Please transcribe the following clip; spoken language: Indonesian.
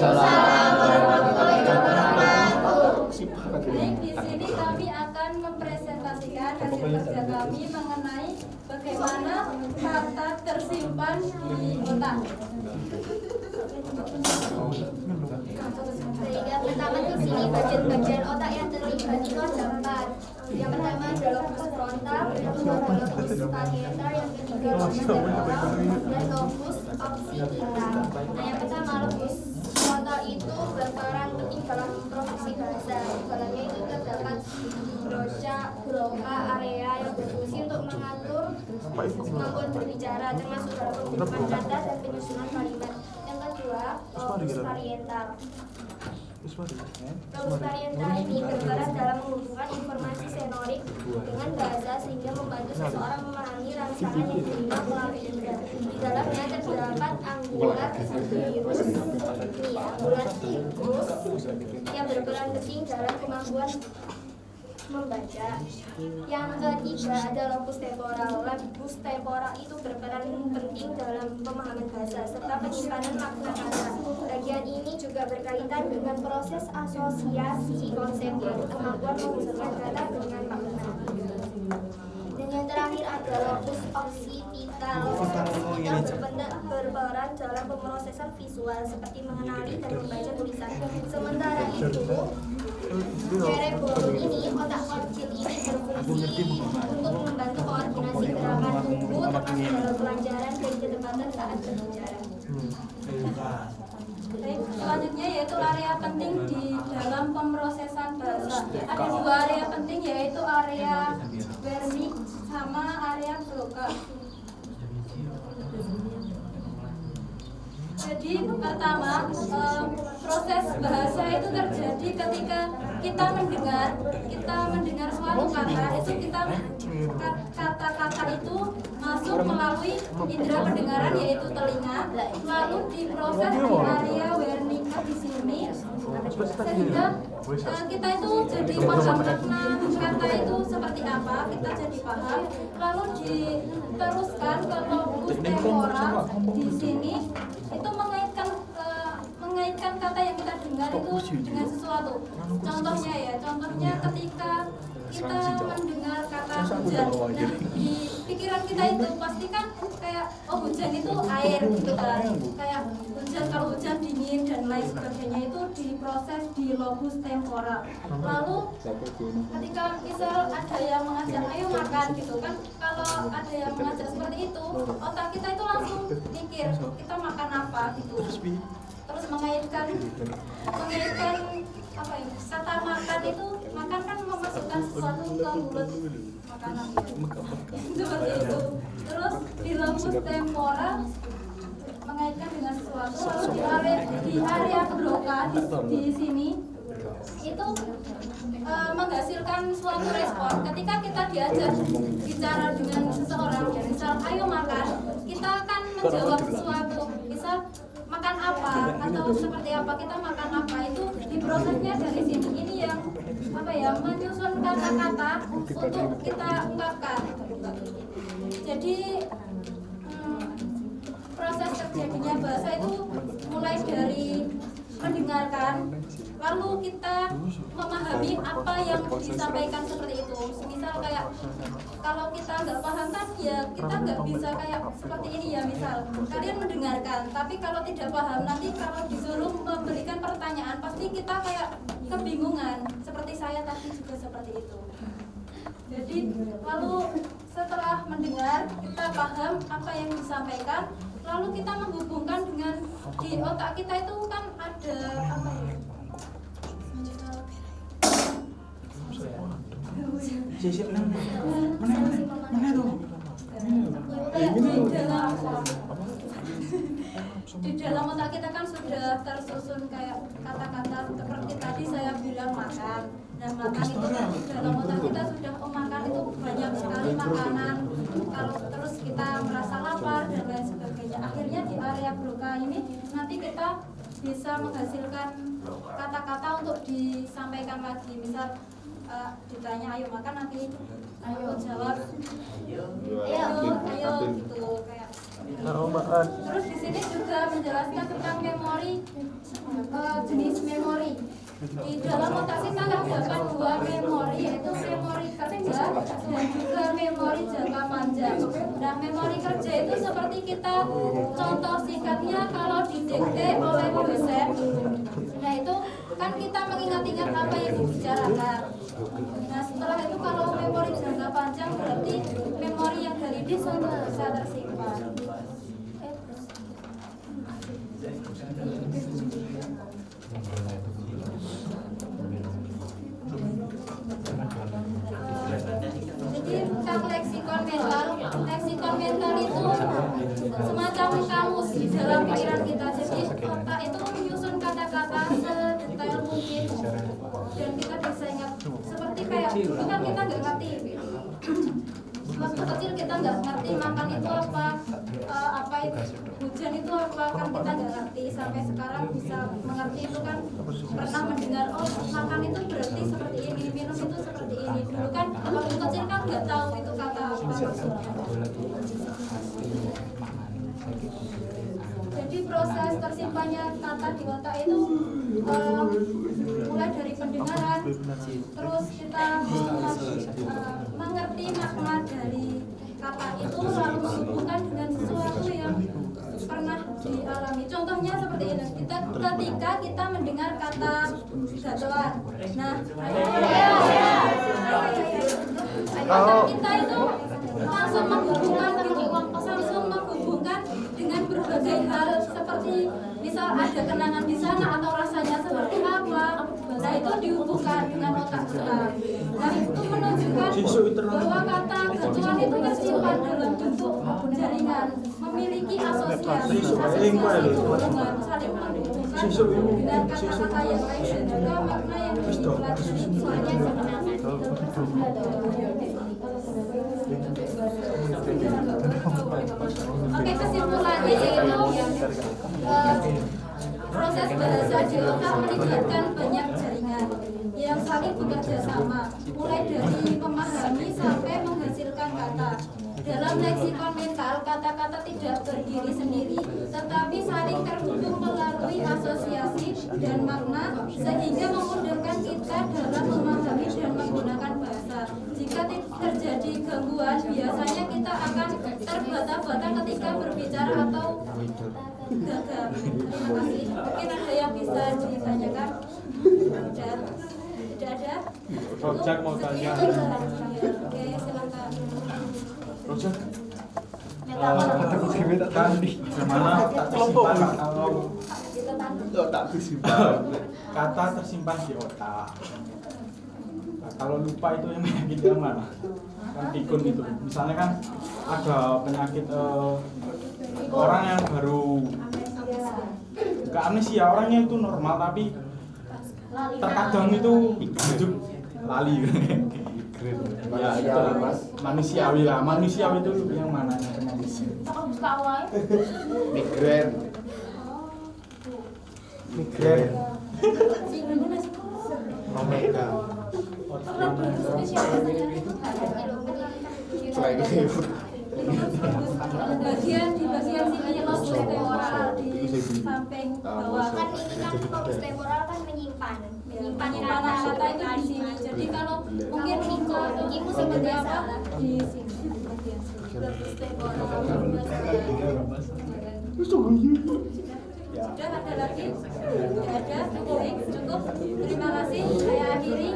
Waalaikumsalam warahmatullahi wabarakatuh. Baik, di sini kami akan mempresentasikan hasil kerja kami mengenai bagaimana kata tersimpan di otak. Sehingga pertama di sini bagian-bagian otak yang terlibat itu ada 4. Yang pertama adalah lobus frontal, yang kedua adalah lobus parietal, yang ketiga lobus temporal, dan lobus occipital. Nah, yang pertama lobus frontal itu berperan penting dalam produksi bahasa. Dalamnya itu terdapat broca, gloka, area yang berfungsi untuk mengatur kemampuan berbicara, termasuk dalam pembentukan kata dan penyusunan kalimat. Yang kedua, lobus parietal. Lobus parietal ini berperan dalam menghubungkan informasi senorik dengan bahasa sehingga membantu seseorang memahami rangsangan yang diterima melalui indera. Di dalamnya terdapat angular iris, angular iris yang berperan penting dalam kemampuan membaca. Yang ketiga ada lobus temporal. Lobus temporal itu berperan penting dalam pemahaman bahasa serta penyimpanan makna kata. Bagian ini juga berkaitan dengan proses asosiasi konsep, yaitu kemampuan menghubungkan kata dengan makna. Dan yang terakhir ada lobus occipital. Lobus occipital berperan dalam pemrosesan visual seperti mengenali dan membaca tulisan. Sementara itu cerebellum ini, otak kecil ini berfungsi untuk membantu koordinasi gerakan tubuh termasuk dalam pelajaran dan kecepatan saat berbicara. Baik, selanjutnya yaitu area penting di dalam pemrosesan bahasa. Ada 2 area penting, yaitu area Wernicke sama area Broca. Jadi pertama, proses bahasa itu terjadi ketika kita mendengar suatu kata, itu kata-kata itu masuk melalui indera pendengaran yaitu telinga, lalu diproses di area Wernicke di sini, sehingga kita itu jadi paham makna kata itu seperti apa, kita jadi paham, lalu diteruskan ke lobus temporal di sini, itu mengaitkan kata yang kita dengar itu dengan sesuatu. Contohnya ketika kita mendengar kata hujan, nah di pikiran kita itu pasti kan kayak hujan itu air gitu kan, kayak hujan, kalau hujan dingin dan lain sebagainya, itu diproses di lobus temporal. Lalu ketika misal ada yang mengajak ayo makan gitu kan, kalau ada yang mengajak seperti itu, otak kita itu langsung mikir kita makan apa gitu, terus mengaitkan apa ya, kata makan itu, makan kan memasukkan sesuatu ke mulut, makanan seperti itu. Terus di lobus temporal mengaitkan dengan sesuatu, lalu di area Broca di sini itu menghasilkan suatu respon. Ketika kita diajak bicara dengan seseorang, misal ayo makan, kita akan menjawab sesuatu, misal makan apa atau seperti apa, kita makan apa, itu diprosesnya dari sini. Ini yang menyusun kata-kata untuk kita ungkapkan. Jadi proses terjadinya bahasa itu mulai dari mendengarkan, lalu kita memahami apa yang disampaikan seperti itu. Misal kayak kalau kita nggak paham kan ya kita nggak bisa kayak seperti ini ya, misal kalian mendengarkan tapi kalau tidak paham, nanti kalau disuruh memberikan pertanyaan pasti kita kayak kebingungan, seperti saya tadi juga seperti itu. Jadi lalu setelah mendengar kita paham apa yang disampaikan, lalu kita menghubungkan dengan di otak kita itu kan ada apa ya? Di dalam otak kita kan sudah tersusun kayak kata-kata seperti tadi saya bilang makan. Nah, makan itu kan di dalam otak kita sudah makan itu banyak sekali makanan. Kalau terus kita merasa lapar dan lain sebagainya. Akhirnya di area Broca ini nanti kita bisa menghasilkan kata-kata untuk disampaikan lagi. Misal ditanya ayo makan, nanti ayo jawab ayo gitu, kayak Terus di sini juga menjelaskan tentang memori, jenis memori. Di dalam otak kita terdapat dua memori, yaitu memori kerja dan juga memori jangka panjang. Nah, memori kerja itu seperti kita contoh singkatnya kalau didikte oleh dosen. Nah, itu kan kita mengingat-ingat apa yang dibicarakan. Nah, setelah itu kalau memori jangka panjang berarti memori yang dari desa bisa tersimpan. Jadi tentang leksikon mental. Leksikon mental itu semacam kamus di dalam pikiran kita. Jadi otak itu menyusun kata-kata sedetail mungkin dan kita bisa ingat. Seperti kayak dulu kan kita nggak ngerti. Waktu kecil kita nggak ngerti makan itu apa itu hujan itu apa, kan kita nggak ngerti. Sampai sekarang bisa mengerti itu kan pernah mendengar, oh makan itu berarti seperti ini, minum itu seperti ini. Dulu kan waktu kecil kan nggak tahu itu kata apa maksudnya. Jadi proses tersimpannya kata di otak itu mulai dari pendengaran, terus kita mengerti makna dari kata itu lalu menghubungkan dengan sesuatu yang pernah dialami. Contohnya seperti ini, ketika kita mendengar kata gatelan. Nah, kita itu langsung menghubungkan dengan berbagai hal seperti misal ada kenangan di sana atau rasanya seperti apa. Nah, itu dihubungkan dengan otak kita. Nah, itu menunjukkan bahwa kata gatelan itu tersimpan dalam bentuk jaringan, memiliki asosiasi itu hubungan saling menghubungkan dengan kata-kata yang lain dan juga makna yang dipelajari soalnya sebenarnya. Oke, kesimpulannya yaitu proses bahasa di otak melibatkan banyak jaringan yang saling bekerja sama, mulai dari memahami sampai menghasilkan kata. Dalam leksikon mental, kata-kata tidak berdiri sendiri, tetapi saling terhubung melalui asosiasi dan makna, sehingga memudahkan kita dalam memahami dan menggunakan bahasa. Jika terjadi gangguan, biasanya kita akan terbata-bata ketika berbicara atau gagal. Terima kasih. Mungkin ada yang bisa ditanyakan? Tidak ada? Rojak mau tanya. Oke, silakan. Rojak. Kan bagaimana tak tersimpan kata tersimpan di otak. Nah, kalau lupa itu yang penyakit yang mana? Kan pikun itu. Misalnya kan ada penyakit orang yang baru nggak amnesia, orangnya itu normal tapi terkadang itu hidup lali. Ya, itu manusiawi lah. Manusiawi itu yang mana yang penyakit? Migren. Omega. Di bagian sini lobus temporal di samping bawah. Kan ini kan lobus temporal kan menyimpan Kata itu di sini. Jadi kalau mungkin ibu seperti apa di sini bagian sini. Lobus temporal. Sudah ada lagi? Tidak ada. Baik, cukup. Terima kasih. Saya akhiri.